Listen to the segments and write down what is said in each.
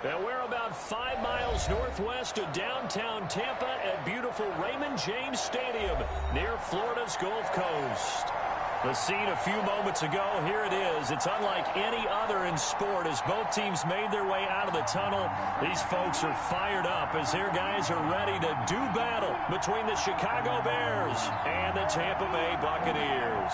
And we're about 5 miles northwest of downtown Tampa at beautiful Raymond James Stadium near Florida's Gulf Coast. The scene a few moments ago, here it is. It's unlike any other in sport as both teams made their way out of the tunnel. These folks are fired up as their guys are ready to do battle between the Chicago Bears and the Tampa Bay Buccaneers.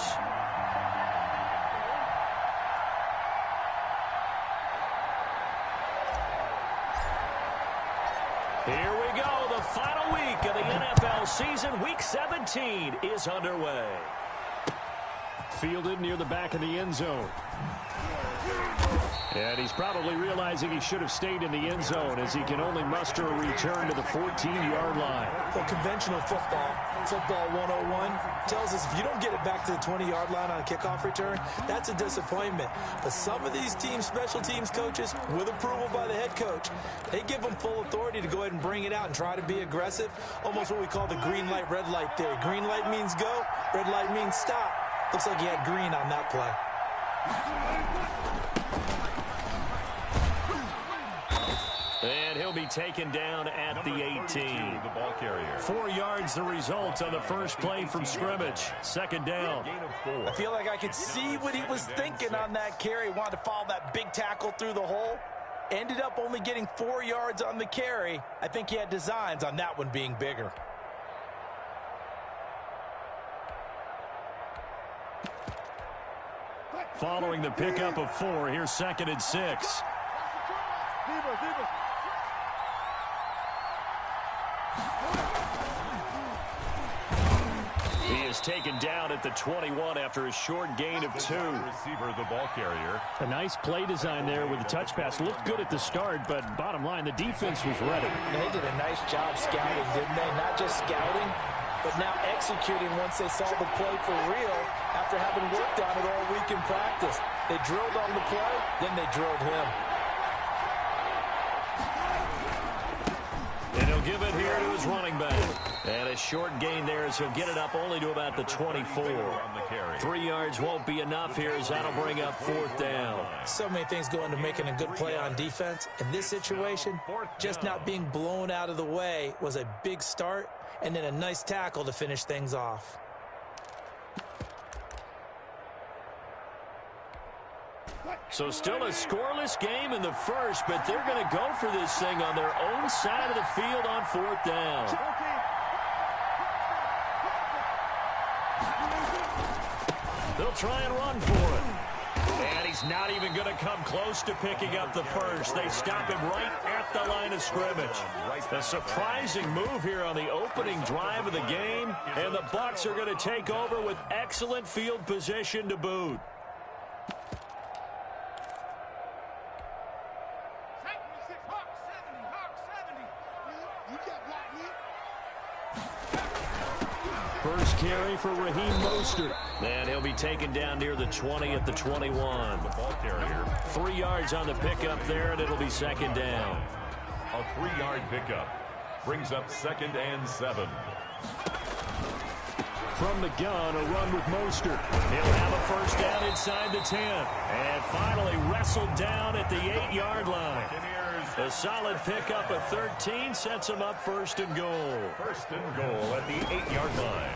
Here we go. The final week of the NFL season. Week 17 is underway. Fielded near the back of the end zone. And he's probably realizing he should have stayed in the end zone as he can only muster a return to the 14-yard line. Well, conventional football 101, tells us if you don't get it back to the 20-yard line on a kickoff return, that's a disappointment. But some of these teams, special teams coaches, with approval by the head coach, they give them full authority to go ahead and bring it out and try to be aggressive. Almost what we call the green light, red light theory. Green light means go, red light means stop. Looks like he had green on that play. And he'll be taken down at the 18. The ball carrier. 4 yards the result on the first play from scrimmage. Second down. I feel like I could see what he was thinking on that carry. Wanted to follow that big tackle through the hole. Ended up only getting 4 yards on the carry. I think he had designs on that one being bigger. Following the pickup of 4, here's 2nd and 6. He is taken down at the 21 after a short gain of 2. Receiver, the ball carrier. A nice play design there with the touch pass. Looked good at the start, but bottom line, the defense was ready. They did a nice job scouting, didn't they? Not just scouting, but now executing once they saw the play for real after having worked on it all week in practice. They drilled on the play, then they drilled him. And he'll give it here to his running back. And a short gain there as he'll get it up only to about the 24. 3 yards won't be enough here as that'll bring up 4th down. So many things go into making a good play on defense. In this situation, just not being blown out of the way was a big start, and then a nice tackle to finish things off. So still a scoreless game in the first, but they're going to go for this thing on their own side of the field on 4th down. They'll try and run for it. And he's not even going to come close to picking up the first. They stop him right at the line of scrimmage. A surprising move here on the opening drive of the game, and the Bucs are going to take over with excellent field position to boot. First carry for Raheem Mostert. And he'll be taken down near the 20 at the 21. The ball carrier. 3 yards on the pickup there, and it'll be 2nd down. A 3-yard pickup brings up 2nd and 7. From the gun, a run with Mostert. He'll have a first down inside the 10. And finally wrestled down at the 8-yard line. A solid pickup of 13 sets him up 1st and goal. 1st and goal at the 8-yard line.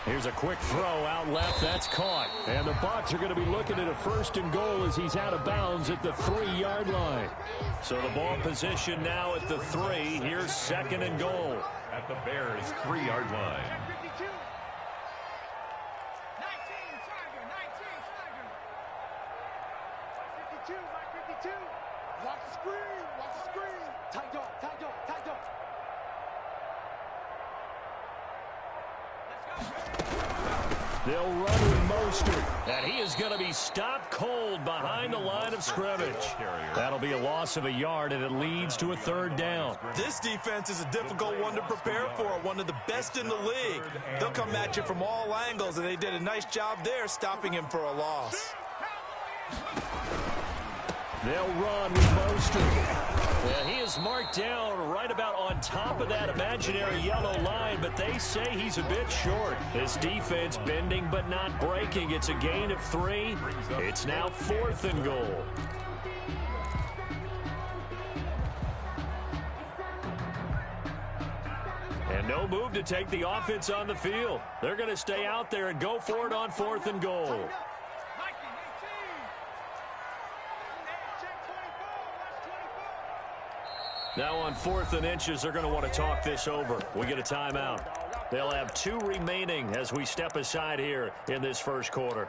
Here's a quick throw out left. That's caught. And the Bucs are going to be looking at a 1st and goal as he's out of bounds at the 3-yard line. So the ball position now at the 3. Here's 2nd and goal. At the Bears' 3-yard line. Watch the screen, watch the screen. Tight dog, tight dog, tight dog. They'll run with Mostert. And he is going to be stopped cold behind the line of scrimmage. That'll be a loss of a yard, and it leads to a 3rd down. This defense is a difficult one to prepare for, one of the best in the league. They'll come at you from all angles, and they did a nice job there stopping him for a loss. They'll run with Mostert. And he is marked down right about on top of that imaginary yellow line, but they say he's a bit short. This defense bending but not breaking. It's a gain of 3. It's now 4th and goal. No move to take the offense on the field. They're going to stay out there and go for it on 4th and goal. Now on 4th and inches, they're going to want to talk this over. We get a timeout. They'll have 2 remaining as we step aside here in this first quarter.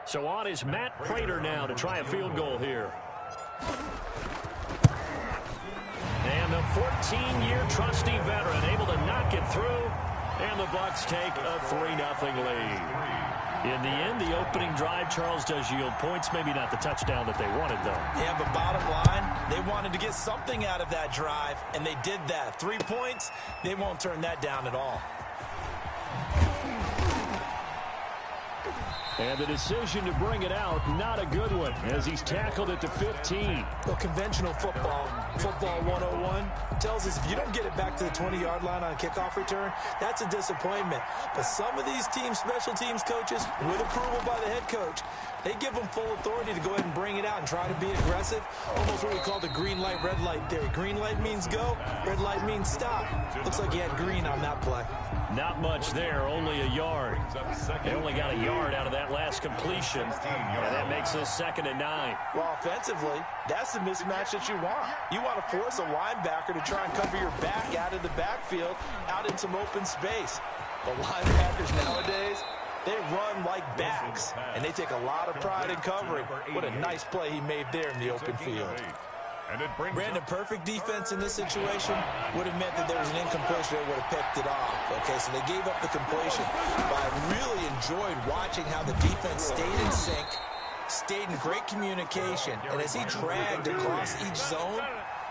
So on is Matt Prater now to try a field goal here. And the 14-year trusty veteran able to knock it through. And the Bucs take a 3-0 lead. In the end, the opening drive, Charles, does yield points. Maybe not the touchdown that they wanted, though. Yeah, but bottom line, they wanted to get something out of that drive, and they did that. 3 points, they won't turn that down at all. And the decision to bring it out, not a good one, as he's tackled it to 15. Well, conventional football 101, tells us if you don't get it back to the 20-yard line on a kickoff return, that's a disappointment. But some of these teams, special teams coaches, with approval by the head coach, they give them full authority to go ahead and bring it out and try to be aggressive. Almost what we call the green light, red light theory. Green light means go, red light means stop. Looks like he had green on that play. Not much there, only a yard. They only got a yard out of that last completion, and that makes this 2nd and 9. Well, offensively, that's the mismatch that you want. You want to force a linebacker to try and cover your back out of the backfield, out in some open space. The linebackers nowadays, they run like backs, and they take a lot of pride in covering. What a nice play he made there in the open field. Brandon, perfect defense in this situation would have meant that there was an incompletion. They would have picked it off. Okay, so they gave up the completion. But I really enjoyed watching how the defense stayed in sync, stayed in great communication. And as he dragged across each zone,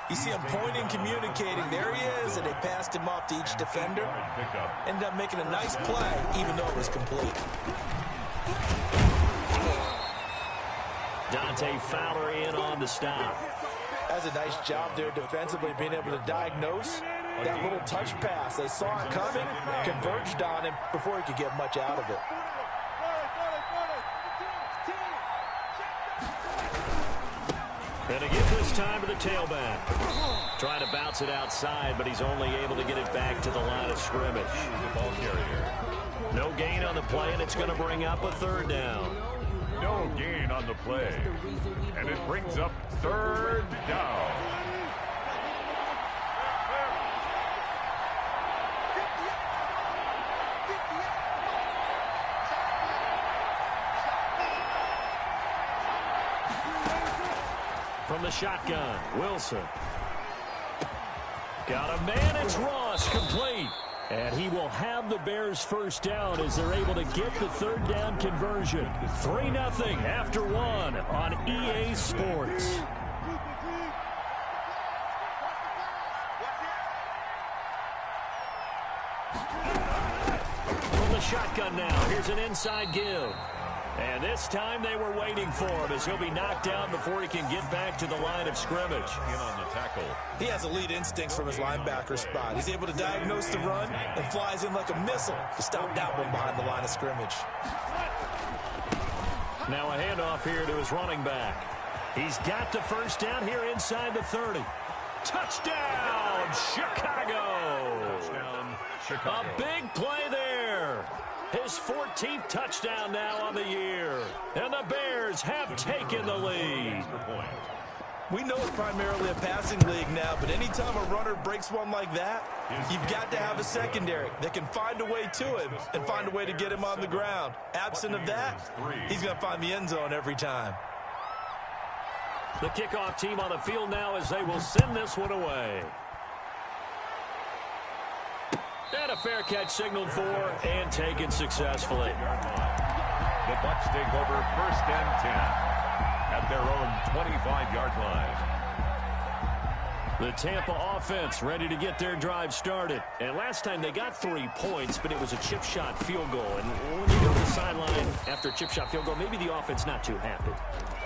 you see him pointing, communicating. There he is, and they passed him off to each defender. Ended up making a nice play, even though it was complete. Dante Fowler in on the stop. That's a nice job there defensively, being able to diagnose that little touch pass. They saw it coming, converged on him before he could get much out of it. And again this time to the tailback. Trying to bounce it outside, but he's only able to get it back to the line of scrimmage. The ball carrier. No gain on the play, and it's going to bring up a 3rd down. No gain on the play. And it brings up 3rd down. From the shotgun, Wilson. Got a man, it's Ross, complete. And he will have the Bears' first down as they're able to get the 3rd down conversion. 3-0 after 1 on EA Sports. From the shotgun now, here's an inside give. And this time they were waiting for him as he'll be knocked down before he can get back to the line of scrimmage. In on the tackle. He has elite instincts from his linebacker spot. He's able to diagnose the run and flies in like a missile to stop that one behind the line of scrimmage. Now a handoff here to his running back. He's got the first down here inside the 30. Touchdown, Chicago! Touchdown, Chicago. A big play there. His 14th touchdown now on the year. And the Bears have taken the lead. We know it's primarily a passing league now, but anytime a runner breaks one like that, you've got to have a secondary that can find a way to him and find a way to get him on the ground. Absent of that, he's going to find the end zone every time. The kickoff team on the field now as they will send this one away. And a fair catch signaled for and taken successfully. The Bucs take over 1st and 10 at their own 25-yard line. The Tampa offense ready to get their drive started. And last time they got 3 points, but it was a chip shot field goal. And when you go to the sideline after a chip shot field goal, maybe the offense not too happy.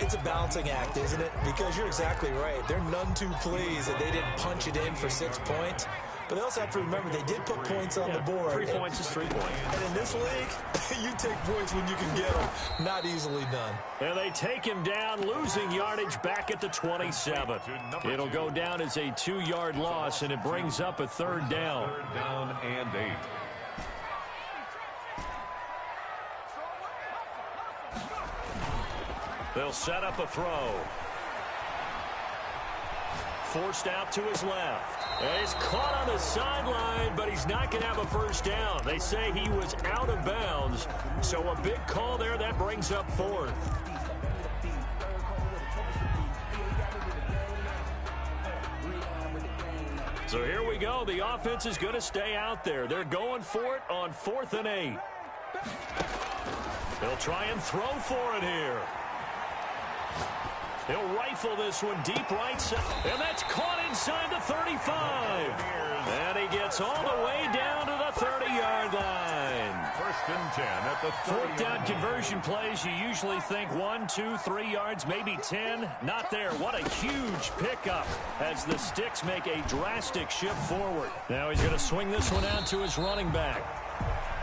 It's a balancing act, isn't it? Because you're exactly right. They're none too pleased that they didn't punch it in for 6 points. But they also have to remember they did put points on the board. 3 points is 3 points. And in this league, you take points when you can get them. Not easily done. And they take him down, losing yardage back at the 27. It'll go down as a 2-yard loss, and it brings up a 3rd down. 3rd down and 8. They'll set up a throw. Forced out to his left. And he's caught on the sideline, but he's not going to have a 1st down. They say he was out of bounds. So a big call there. That brings up 4th. So here we go. The offense is going to stay out there. They're going for it on 4th and 8. They'll try and throw for it here. He'll rifle this one deep right side. And that's caught inside the 35. And he gets all the way down to the 30-yard line. 1st and 10 at the 4th down conversion plays, you usually think 1, 2, 3 yards, maybe 10. Not there. What a huge pickup as the Sticks make a drastic shift forward. Now he's going to swing this one out to his running back.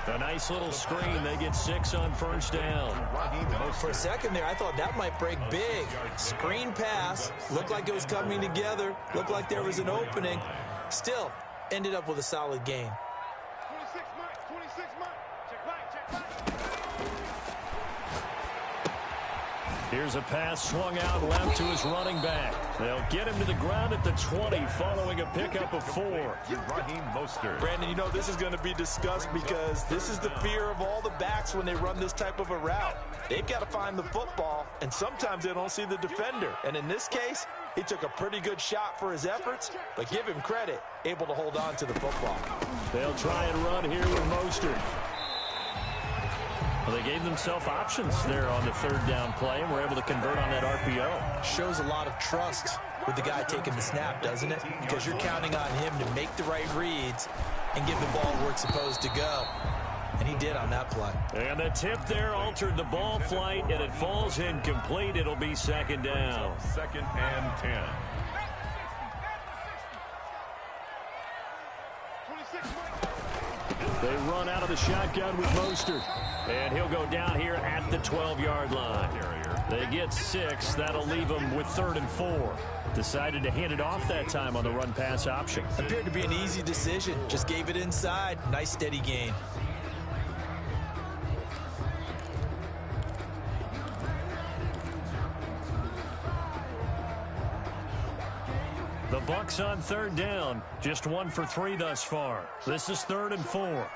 A nice little screen. They get 6 on 1st down. For a second there, I thought that might break big. Screen pass. Looked like it was coming together. Looked like there was an opening. Still, ended up with a solid gain. 26 Mike, 26 Mike. Check back, check back. Here's a pass swung out left to his running back. They'll get him to the ground at the 20 following a pickup of 4. Raheem Mostert. Brandon, you know this is going to be discussed because this is the fear of all the backs when they run this type of a route. They've got to find the football, and sometimes they don't see the defender. And in this case, he took a pretty good shot for his efforts, but give him credit, able to hold on to the football. They'll try and run here with Mostert. Well, they gave themselves options there on the 3rd down play and were able to convert on that RPO. Shows a lot of trust with the guy taking the snap, doesn't it? Because you're counting on him to make the right reads and give the ball where it's supposed to go. And he did on that play. And the tip there altered the ball flight, and it falls incomplete. It'll be 2nd down. 2nd and 10. 26 Mike. They run out of the shotgun with Mostert. And he'll go down here at the 12-yard line. They get 6. That'll leave them with 3rd and 4. Decided to hand it off that time on the run-pass option. Appeared to be an easy decision. Just gave it inside. Nice steady gain. The Bucs on 3rd down. Just 1 for 3 thus far. This is 3rd and 4.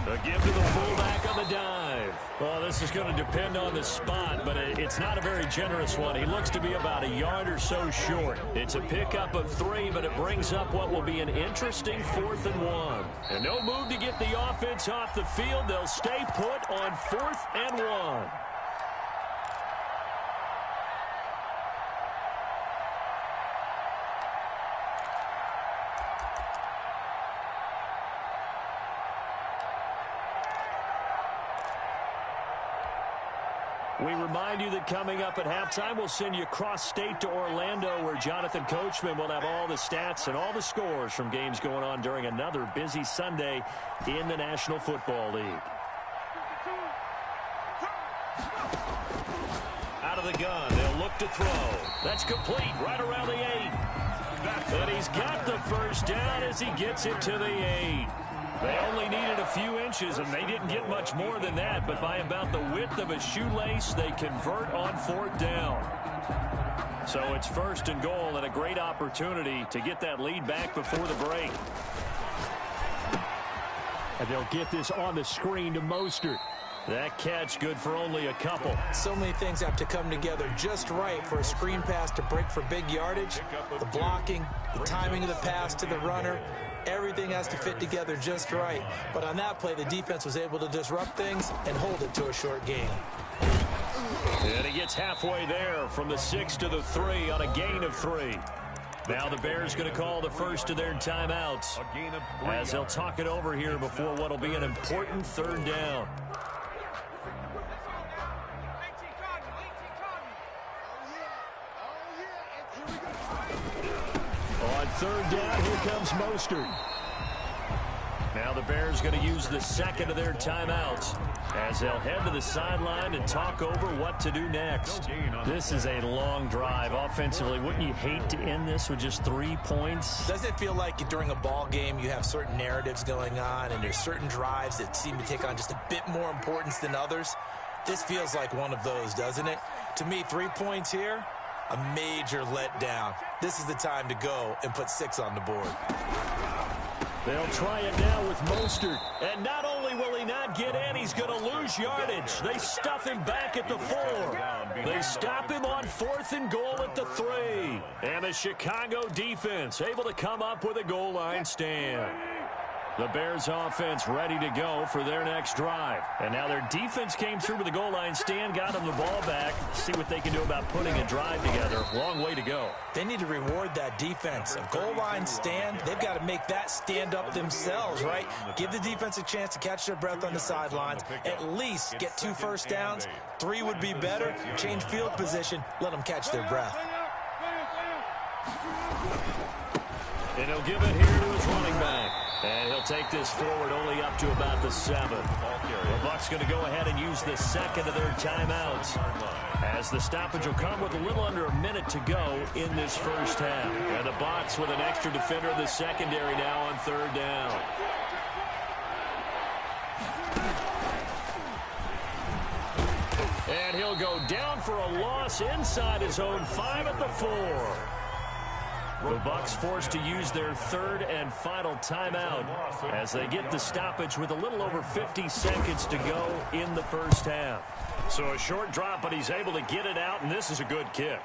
A give to the fullback on the dive. Well, this is going to depend on the spot, but it's not a very generous one. He looks to be about a yard or so short. It's a pickup of 3, but it brings up what will be an interesting 4th and 1. And no move to get the offense off the field. They'll stay put on 4th and 1. We remind you that coming up at halftime, we'll send you cross-state to Orlando, where Jonathan Coachman will have all the stats and all the scores from games going on during another busy Sunday in the National Football League. Out of the gun, they'll look to throw. That's complete, right around the 8. And he's got the 1st down as he gets it to the 8. They only needed a few inches, and they didn't get much more than that, but by about the width of a shoelace, they convert on 4th down. So it's 1st and goal, and a great opportunity to get that lead back before the break. And they'll get this on the screen to Mostert. That catch good for only a couple. So many things have to come together just right for a screen pass to break for big yardage. The blocking, the timing of the pass to the runner, everything has to fit together just right. But on that play, the defense was able to disrupt things and hold it to a short gain. And he gets halfway there from the 6 to the 3 on a gain of 3. Now the Bears going to call the first of their timeouts as they'll talk it over here before what will be an important 3rd down. On third down, here comes Mostert. Now the Bears going to use the second of their timeouts as they'll head to the sideline and talk over what to do next. This is a long drive offensively. Wouldn't you hate to end this with just 3 points? Doesn't it feel like during a ball game you have certain narratives going on and there's certain drives that seem to take on just a bit more importance than others? This feels like one of those, doesn't it? To me, 3 points here, a major letdown. This is the time to go and put 6 on the board. They'll try it now with Mostert. And not only will he not get in, he's going to lose yardage. They stuff him back at the 4. They stop him on 4th and goal at the 3. And the Chicago defense able to come up with a goal line stand. The Bears offense ready to go for their next drive. And now their defense came through with the goal line stand, got them the ball back. See what they can do about putting a drive together. Long way to go. They need to reward that defense. A goal line stand, they've got to make that stand up themselves, right? Give the defense a chance to catch their breath on the sidelines. At least get 2 first downs. 3 would be better. Change field position. Let them catch their breath. And he'll give it here to his running back. And he'll take this forward only up to about the 7. The Bucs going to go ahead and use the second of their timeouts, as the stoppage will come with a little under a minute to go in this first half. And the Bucs with an extra defender in the secondary now on 3rd down. And he'll go down for a loss inside his own 5 at the 4. The Bucs forced to use their 3rd and final timeout as they get the stoppage with a little over 50 seconds to go in the first half. So a short drop, but he's able to get it out, and this is a good kick.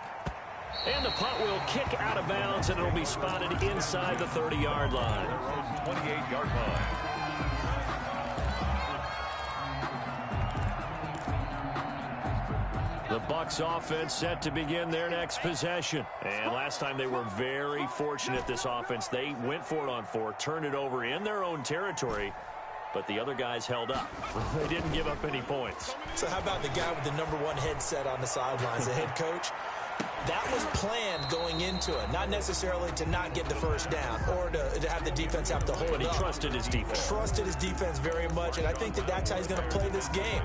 And the punt will kick out of bounds, and it'll be spotted inside the 30-yard line. 28-yard line. The Bucs offense set to begin their next possession. And last time they were very fortunate, this offense. They went for it on 4, turned it over in their own territory, but the other guys held up. They didn't give up any points. So how about the guy with the number 1 headset on the sidelines, the head coach? That was planned going into it, not necessarily to not get the first down or to have the defense have to hold But he up. trusted his defense. Trusted his defense very much, and I think that's how he's going to play this game.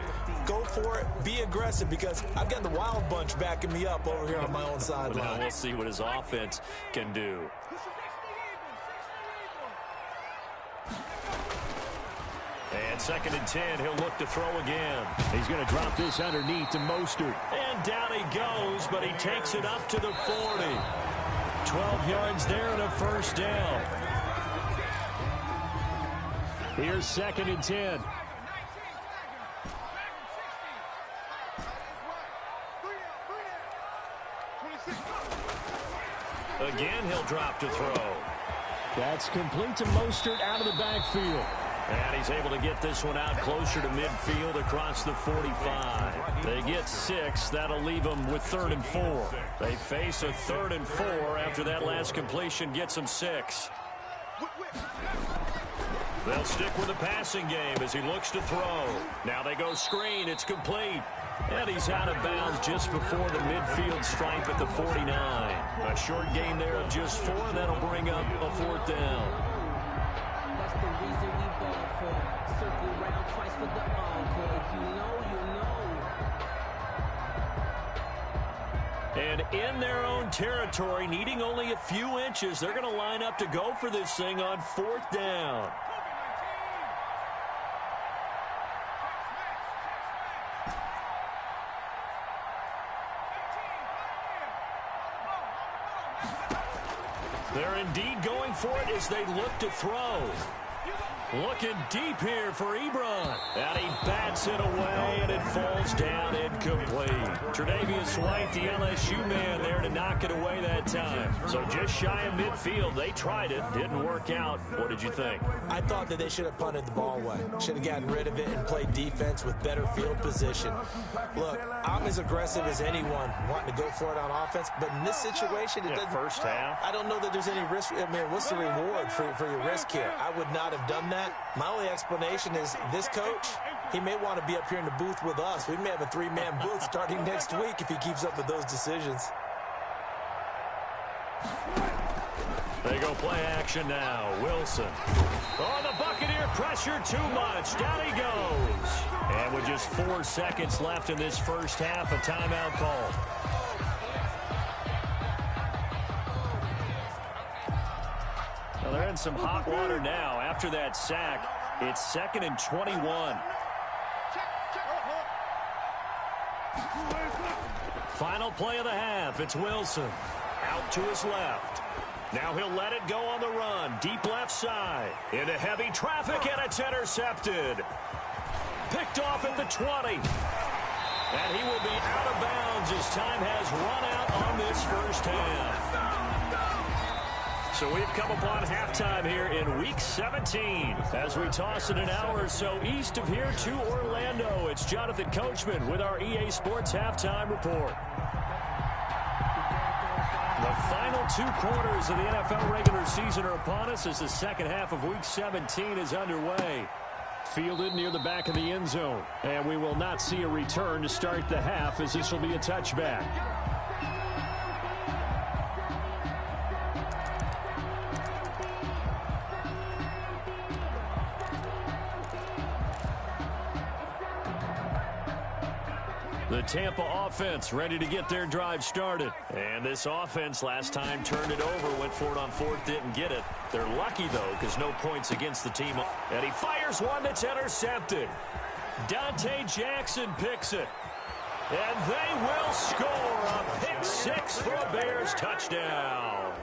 Go for it, be aggressive, because I've got the wild bunch backing me up over here on my own sideline. Now we'll see what his offense can do. And 2nd and 10, he'll look to throw again. He's going to drop this underneath to Mostert. And down he goes, but he takes it up to the 40. 12 yards there and a first down. Here's 2nd and 10. Again, he'll drop to throw. That's complete to Mostert out of the backfield. And he's able to get this one out closer to midfield across the 45. They get 6. That'll leave them with 3rd and 4. They face a 3rd and 4 after that last completion gets them 6. They'll stick with the passing game as he looks to throw. Now they go screen. It's complete. And he's out of bounds just before the midfield stripe at the 49. A short gain there of just 4, and that'll bring up a 4th down. That's the reason we ball for. Circle round twice for the encore. If you know, you know. And in their own territory, needing only a few inches, they're going to line up to go for this thing on 4th down. They're indeed going for it as they look to throw. Looking deep here for Ebron. And he bats it away, and it falls down incomplete. Tre'Davious White, the LSU man, there to knock it away that time. So just shy of midfield. They tried it. Didn't work out. What did you think? I thought that they should have punted the ball away. Should have gotten rid of it and played defense with better field position. Look, I'm as aggressive as anyone wanting to go for it on offense, but in this situation, it doesn't. First half. I don't know that there's any risk. I mean, what's the reward for your risk here? I would not have done that. My only explanation is this coach, he may want to be up here in the booth with us. We may have a 3-man booth starting next week if he keeps up with those decisions. They go play action now. Wilson. Oh, the Buccaneer pressure too much. Down he goes. And with just 4 seconds left in this first half, a timeout call. Well, they're in some hot water now. After that sack, it's 2nd and 21. Final play of the half. It's Wilson. Out to his left. Now he'll let it go on the run. Deep left side. Into heavy traffic, and it's intercepted. Picked off at the 20. And he will be out of bounds as time has run out on this first half. So we've come upon halftime here in Week 17. As we toss it an hour or so east of here to Orlando, it's Jonathan Coachman with our EA Sports Halftime Report. The final 2 quarters of the NFL regular season are upon us as the second half of Week 17 is underway. Fielded near the back of the end zone. And we will not see a return to start the half, as this will be a touchback. The Tampa offense ready to get their drive started. And this offense last time turned it over, went for it on 4th, didn't get it. They're lucky, though, because no points against the team. And he fires one that's intercepted. Dante Jackson picks it. And they will score a pick 6 for a Bears touchdown.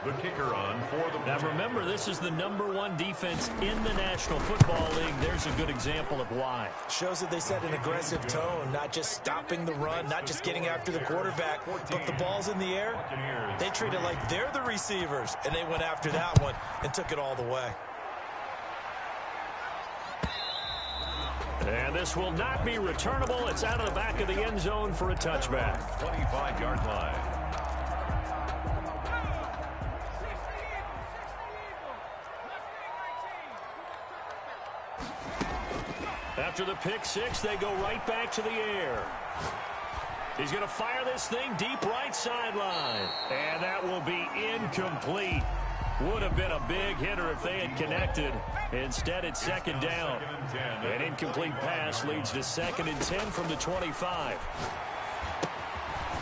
The kicker on for the... Now remember, this is the #1 defense in the National Football League. There's a good example of why. Shows that they set an aggressive tone, not just stopping the run, not just getting after the quarterback, but the ball's in the air. They treat it like they're the receivers, and they went after that one and took it all the way. And this will not be returnable. It's out of the back of the end zone for a touchback. 25-yard line. After the pick 6, they go right back to the air. He's going to fire this thing deep right sideline. And that will be incomplete. Would have been a big hitter if they had connected. Instead, it's 2nd down. An incomplete pass leads to 2nd and 10 from the 25.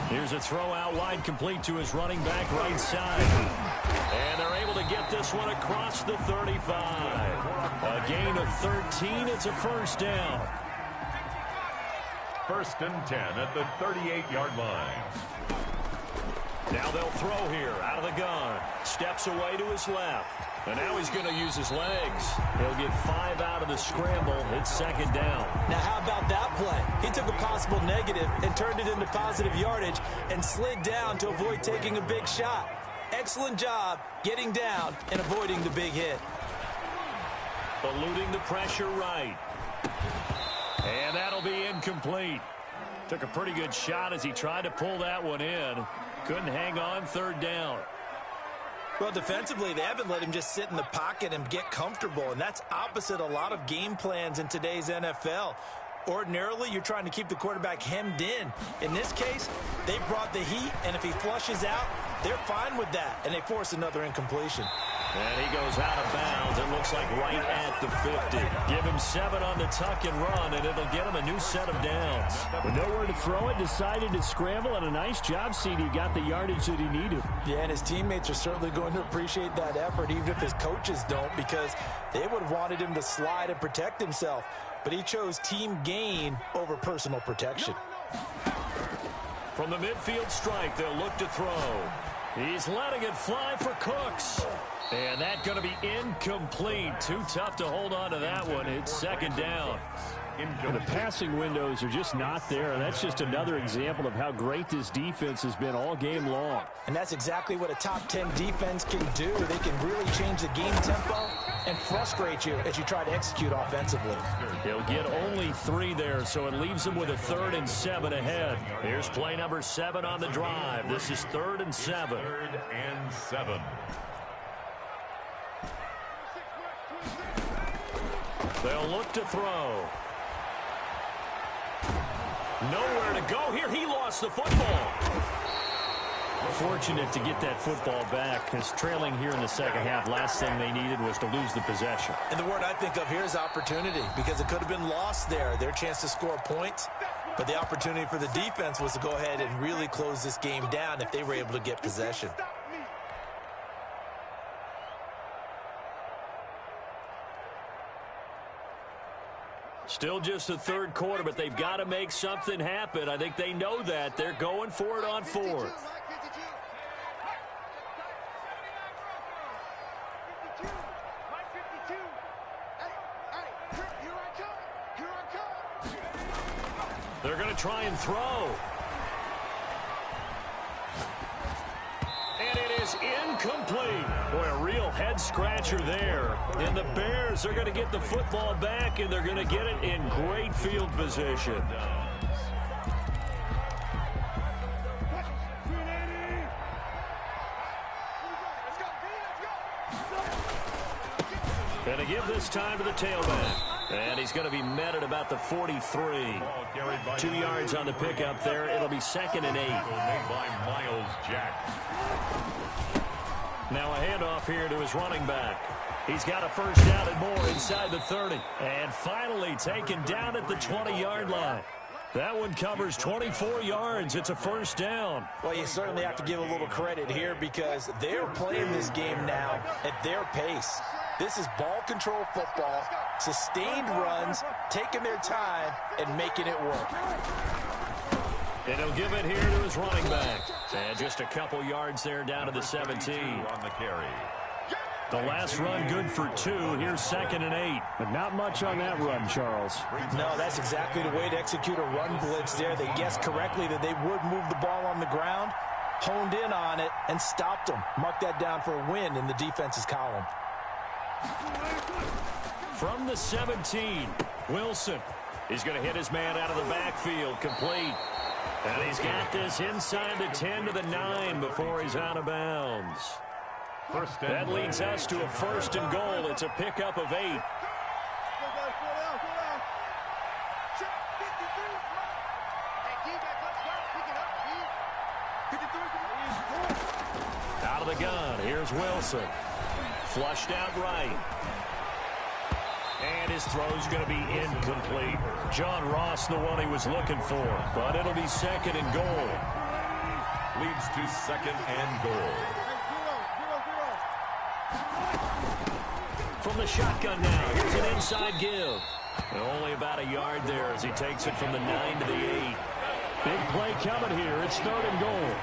Here's a throw out wide, complete to his running back right side. And they're able to get this one across the 35. A gain of 13. It's a first down. 1st and 10 at the 38-yard line. Now they'll throw here out of the gun. Steps away to his left. And now he's going to use his legs. He'll get 5 out of the scramble. It's 2nd down. Now how about that play? He took a possible negative and turned it into positive yardage and slid down to avoid taking a big shot. Excellent job getting down and avoiding the big hit. Eluding the pressure right. And that'll be incomplete. Took a pretty good shot as he tried to pull that one in. Couldn't hang on, 3rd down. Well, defensively, they haven't let him just sit in the pocket and get comfortable, and that's opposite a lot of game plans in today's NFL. Ordinarily, you're trying to keep the quarterback hemmed in. In this case, they brought the heat, and if he flushes out, they're fine with that, and they force another incompletion. And he goes out of bounds. It looks like right at the 50. Give him 7 on the tuck and run, and it'll get him a new set of downs. With nowhere to throw it, decided to scramble, and a nice job, CD. Got the yardage that he needed. Yeah, and his teammates are certainly going to appreciate that effort, even if his coaches don't, because they would have wanted him to slide and protect himself. But he chose team gain over personal protection. From the midfield stripe, they'll look to throw. He's letting it fly for Cooks. And that's going to be incomplete. Too tough to hold on to that one. It's 2nd down. And the passing windows are just not there. That's just another example of how great this defense has been all game long. And that's exactly what a top 10 defense can do. They can really change the game tempo and frustrate you as you try to execute offensively. He'll get only 3 there, so it leaves him with a 3rd and 7 ahead. Here's play number 7 on the drive. This is 3rd and 7. 3rd and 7. They'll look to throw. Nowhere to go here. He lost the football. Fortunate to get that football back, because trailing here in the second half, last thing they needed was to lose the possession. And the word I think of here is opportunity, because it could have been lost there, their chance to score points. But the opportunity for the defense was to go ahead and really close this game down if they were able to get possession. Still just the third quarter, but they've got to make something happen. I think they know that. They're going for it on fourth. They're going to try and throw. And it is incomplete. Boy, a real head-scratcher there. And the Bears are going to get the football back, and they're going to get it in great field position. Going to give this time to the tailback. And he's going to be met at about the 43. 2 yards on the pickup there. It'll be 2nd and 8. Made by Miles Jack. Now a handoff here to his running back. He's got a first down and more inside the 30. And finally taken down at the 20-yard line. That one covers 24 yards. It's a first down. Well, you certainly have to give a little credit here because they're playing this game now at their pace. This is ball control football, sustained runs, taking their time, and making it work. And he'll give it here to his running back. And just a couple yards there down to the 17. On the carry. The last run good for 2. Here's 2nd and 8. But not much on that run, Charles. No, that's exactly the way to execute a run blitz there. They guessed correctly that they would move the ball on the ground, honed in on it, and stopped them. Mark that down for a win in the defense's column. From the 17, Wilson. He's going to hit his man out of the backfield, complete. And he's got this inside the 10 to the 9 before he's out of bounds. That leads us to a 1st and goal. It's a pickup of 8. Out of the gun, here's Wilson. Flushed out right. And his throw's going to be incomplete. John Ross, the one he was looking for. But it'll be 2nd and goal. Leads to 2nd and goal. From the shotgun now, here's an inside give. And only about a yard there as he takes it from the 9 to the 8. Big play coming here. It's 3rd and goal.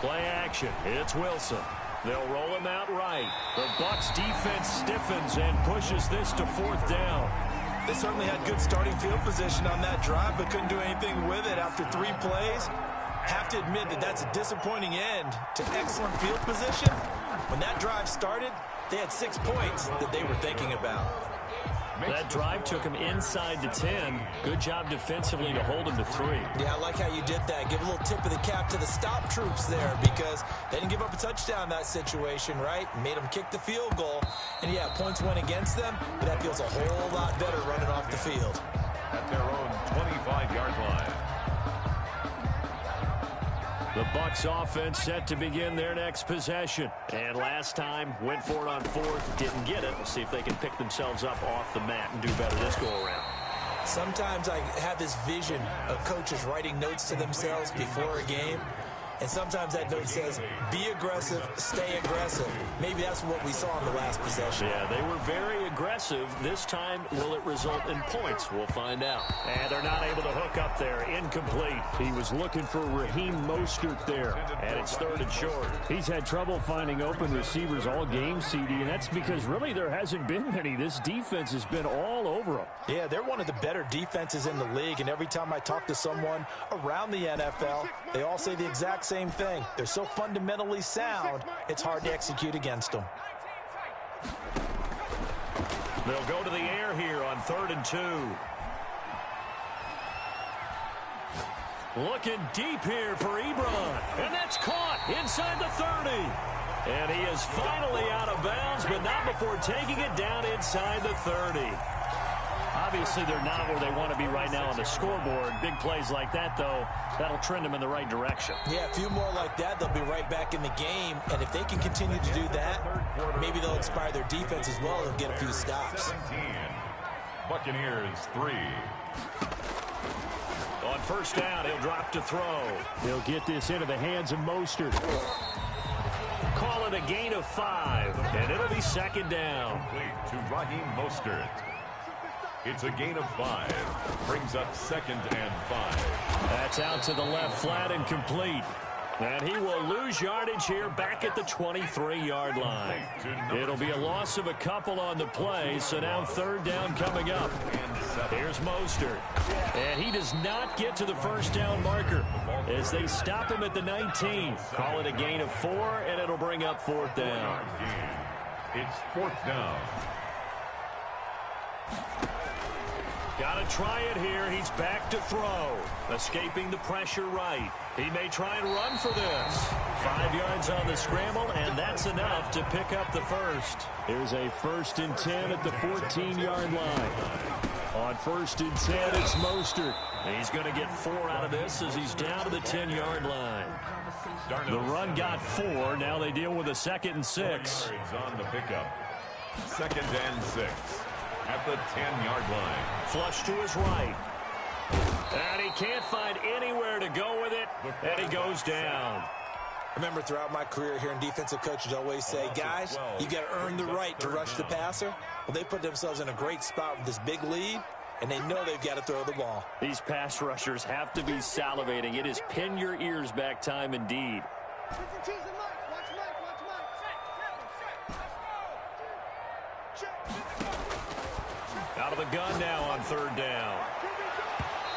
Play action. It's Wilson. They'll roll him out right. The Bucs defense stiffens and pushes this to 4th down. They certainly had good starting field position on that drive, but couldn't do anything with it after 3 plays. Have to admit that that's a disappointing end to excellent field position. When that drive started, they had 6 points that they were thinking about. That drive took him inside the 10. Good job defensively to hold him to 3. Yeah, I like how you did that. Give a little tip of the cap to the stop troops there because they didn't give up a touchdown in that situation, right? Made them kick the field goal. And, yeah, points went against them, but that feels a whole lot better running off the field. At their own 25-yard line. The Bucs offense set to begin their next possession. And last time, went for it on 4th, didn't get it. We'll see if they can pick themselves up off the mat and do better this go-around. Sometimes I have this vision of coaches writing notes to themselves before a game. And sometimes that note says, be aggressive, stay aggressive. Maybe that's what we saw in the last possession. Yeah, they were very aggressive. This time, will it result in points? We'll find out. And they're not able to hook up there. Incomplete. He was looking for Raheem Mostert there. And it's 3rd and short. He's had trouble finding open receivers all game, CD, and that's because really there hasn't been many. This defense has been all over him. Yeah, they're one of the better defenses in the league, and every time I talk to someone around the NFL, they all say the exact same thing. They're so fundamentally sound, it's hard to execute against them. They'll go to the air here on 3rd and 2. Looking deep here for Ebron. And that's caught inside the 30. And he is finally out of bounds, but not before taking it down inside the 30. Obviously, they're not where they want to be right now on the scoreboard. Big plays like that, though, that'll trend them in the right direction. Yeah, a few more like that, they'll be right back in the game. And if they can continue to do that, maybe they'll inspire their defense as well and get a few stops. 17. Buccaneers 3. On first down, he'll drop to throw. He'll get this into the hands of Mostert. Call it a gain of 5, and it'll be second down. Complete to Raheem Mostert. It's a gain of 5. Brings up 2nd and 5. That's out to the left flat and complete. And he will lose yardage here back at the 23-yard line. It'll be a loss of a couple on the play, so now third down coming up. Here's Mostert. And he does not get to the first down marker as they stop him at the 19. Call it a gain of 4, and it'll bring up fourth down. It's 4th down. Got to try it here. He's back to throw. Escaping the pressure right. He may try and run for this. 5 yards on the scramble, and that's enough to pick up the first. Here's a 1st and 10 at the 14-yard line. On 1st and 10, it's Mostert. He's going to get 4 out of this as he's down to the 10-yard line. The run got 4. Now they deal with a 2nd and 6. On the pickup. 2nd and 6. At the 10-yard line. Flush to his right. And he can't find anywhere to go with it. And he goes down. I remember throughout my career hearing defensive coaches always say, guys, you got to earn the right to rush the passer. Well, they put themselves in a great spot with this big lead, and they know they've got to throw the ball. These pass rushers have to be salivating. It is pin your ears back time indeed. Out of the gun now on third down.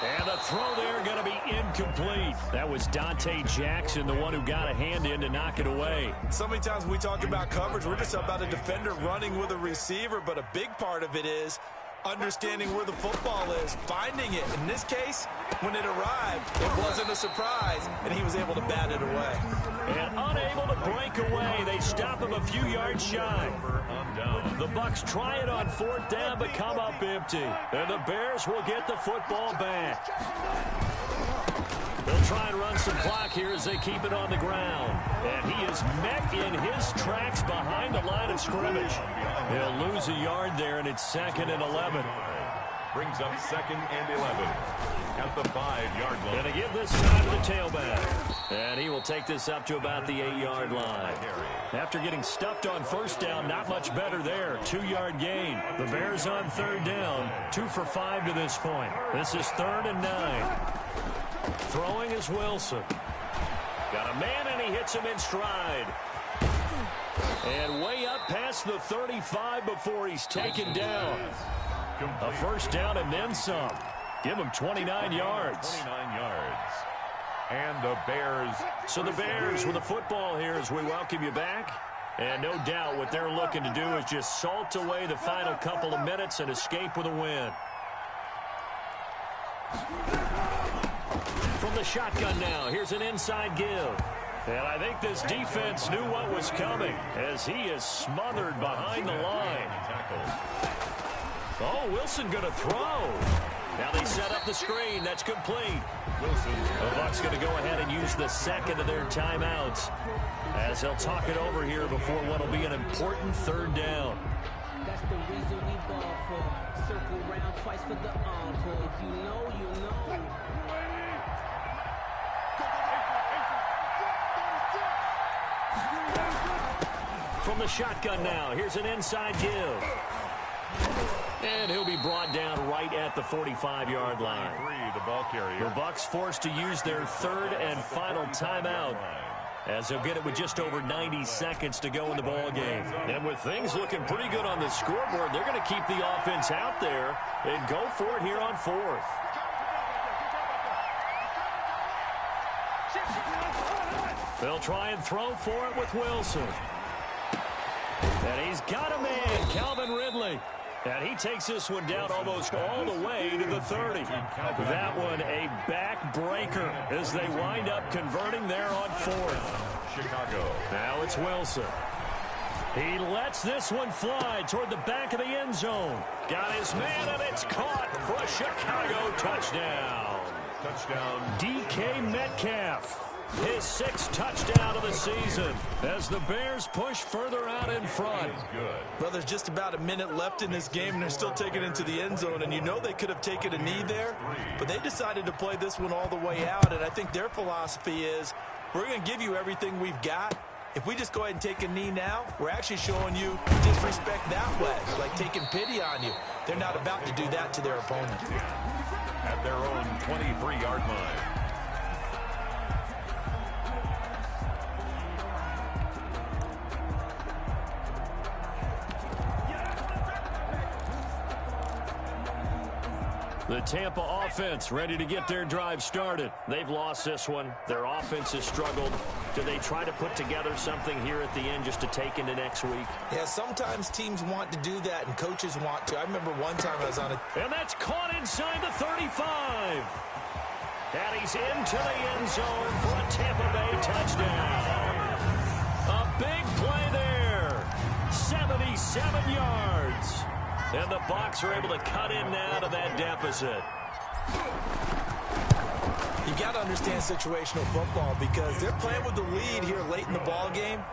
And the throw there going to be incomplete. That was Dante Jackson, the one who got a hand in to knock it away. So many times we talk about coverage, we're just about a defender running with a receiver, but a big part of it is understanding where the football is, finding it. In this case, when it arrived, it wasn't a surprise, and he was able to bat it away. And unable to break away, they stop him a few yards shy. The Bucs try it on fourth down, but come up empty. And the Bears will get the football back. They'll try and run some clock here as they keep it on the ground. And he is met in his tracks behind the line of scrimmage. He'll lose a yard there, and it's 2nd and 11. Brings up 2nd and 11 at the 5-yard line. Going to give this time to the tailback. And he will take this up to about the 8-yard line. After getting stuffed on first down, not much better there. 2-yard gain. The Bears on third down. 2 for 5 to this point. This is 3rd and 9. Throwing is Wilson. Got a man, and he hits him in stride. And way up past the 35 before he's taken down. A first down and then some. Give him 29 yards. 29 yards. And the Bears. So the Bears with the football here as we welcome you back. And no doubt what they're looking to do is just salt away the final couple of minutes and escape with a win. From the shotgun now, here's an inside give. And I think this defense knew what was coming as he is smothered behind the line. Oh, Wilson going to throw. Now they set up the screen. That's complete. The Bucs going to go ahead and use the second of their timeouts as they'll talk it over here before what will be an important third down. That's the reason we ball for. Circle round twice for the encore. If you know, you know. From the shotgun now, here's an inside give. And he'll be brought down right at the 45-yard line. The ball carrier. The Bucs forced to use their third and final timeout as they'll get it with just over 90 seconds to go in the ball game. And with things looking pretty good on the scoreboard, they're going to keep the offense out there and go for it here on fourth. They'll try and throw for it with Wilson. And he's got a man, Calvin Ridley. And he takes this one down almost all the way to the 30. That one a backbreaker as they wind up converting there on fourth. Chicago. Now it's Wilson. He lets this one fly toward the back of the end zone. Got his man, and it's caught Chicago touchdown. Touchdown. DK Metcalf. His 6th touchdown of the season as the Bears push further out in front. Good. Well, there's just about a minute left in this game, and they're still taking it into the end zone. And you know they could have taken a knee there, but they decided to play this one all the way out. And I think their philosophy is, we're going to give you everything we've got. If we just go ahead and take a knee now, we're actually showing you disrespect that way, like taking pity on you. They're not about to do that to their opponent. At their own 23-yard line. The Tampa offense ready to get their drive started. They've lost this one. Their offense has struggled. Do they try to put together something here at the end just to take into next week? Yeah, sometimes teams want to do that and coaches want to. I remember one time I was on a... And that's caught inside the 35. And he's into the end zone for a Tampa Bay touchdown. A big play there. 77 yards. And the Bucs are able to cut in now to that deficit. You got to understand situational football because they're playing with the lead here late in the ball game.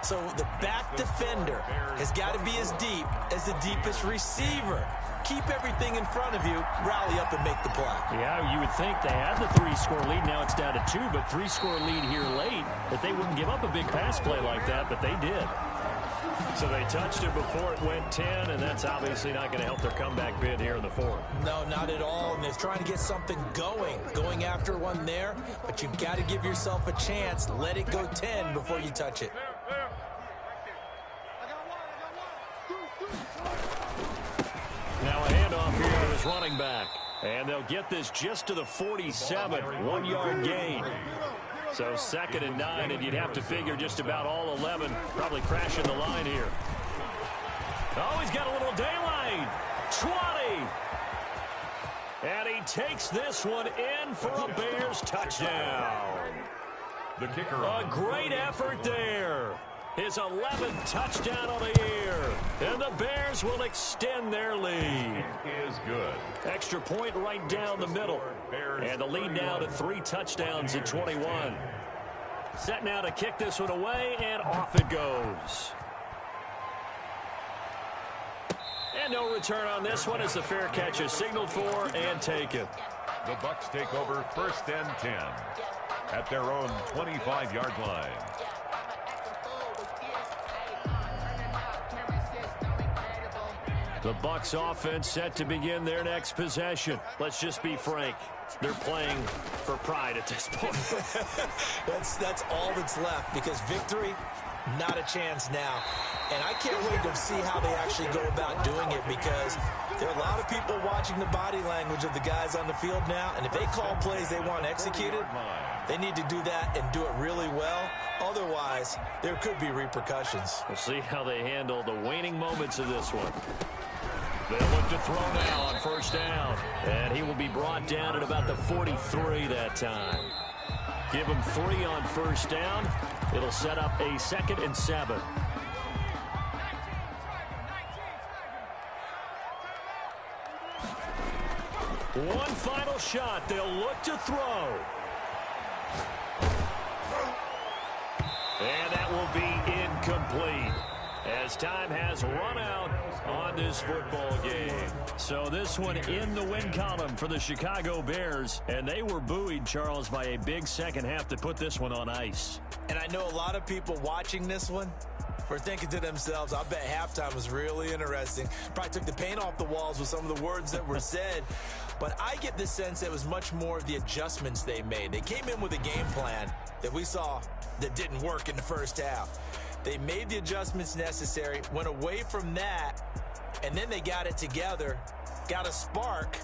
So the back defender has got to be as deep as the deepest receiver. Keep everything in front of you, rally up and make the play. Yeah, you would think they had the 3-score lead. Now it's down to 2, but 3-score lead here late. That they wouldn't give up a big pass play like that, but they did. So they touched it before it went 10, and that's obviously not going to help their comeback bid here in the 4th. No, not at all. And they're trying to get something going after one there. But you've got to give yourself a chance. Let it go 10 before you touch it. Now a handoff here to his running back. And they'll get this just to the 47, 1-yard gain. So 2nd and 9, and you'd have to figure just about all 11 probably crashing the line here. Oh, he's got a little daylight. 20. And he takes this one in for a Bears touchdown. The kicker. A great effort there. His 11th touchdown of the year. And the Bears will extend their lead. Is good. Extra point right down the middle. And the lead now to 3 touchdowns at 21. Set now to kick this one away, and off it goes. And no return on this one as the fair catch is signaled for and taken. The Bucs take over 1st and 10 at their own 25-yard line. The Bucs offense set to begin their next possession. Let's just be frank. They're playing for pride at this point. That's all that's left because victory, not a chance now. And I can't wait to see how they actually go about doing it because there are a lot of people watching the body language of the guys on the field now. And if they call plays they want executed, they need to do that and do it really well. Otherwise, there could be repercussions. We'll see how they handle the waning moments of this one. They'll look to throw now on 1st down. And he will be brought down at about the 43 that time. Give him 3 on 1st down. It'll set up a 2nd and 7. One final shot. They'll look to throw. And that will be incomplete as time has run out on this football game. So this one in the win column for the Chicago Bears, and they were buoyed, Charles, by a big second half to put this one on ice. And I know a lot of people watching this one were thinking to themselves, I bet halftime was really interesting. Probably took the paint off the walls with some of the words that were said. But I get the sense that it was much more of the adjustments they made. They came in with a game plan that we saw that didn't work in the 1st half. They made the adjustments necessary, went away from that, and then they got it together, got a spark,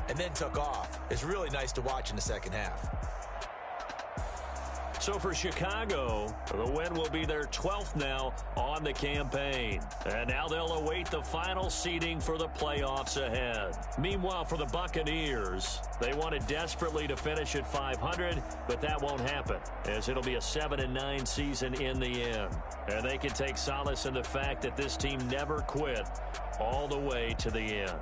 and then took off. It's really nice to watch in the 2nd half. So for Chicago, the win will be their 12th now on the campaign. And now they'll await the final seeding for the playoffs ahead. Meanwhile, for the Buccaneers, they wanted desperately to finish at 500, but that won't happen, as it'll be a 7-9 season in the end. And they can take solace in the fact that this team never quit all the way to the end.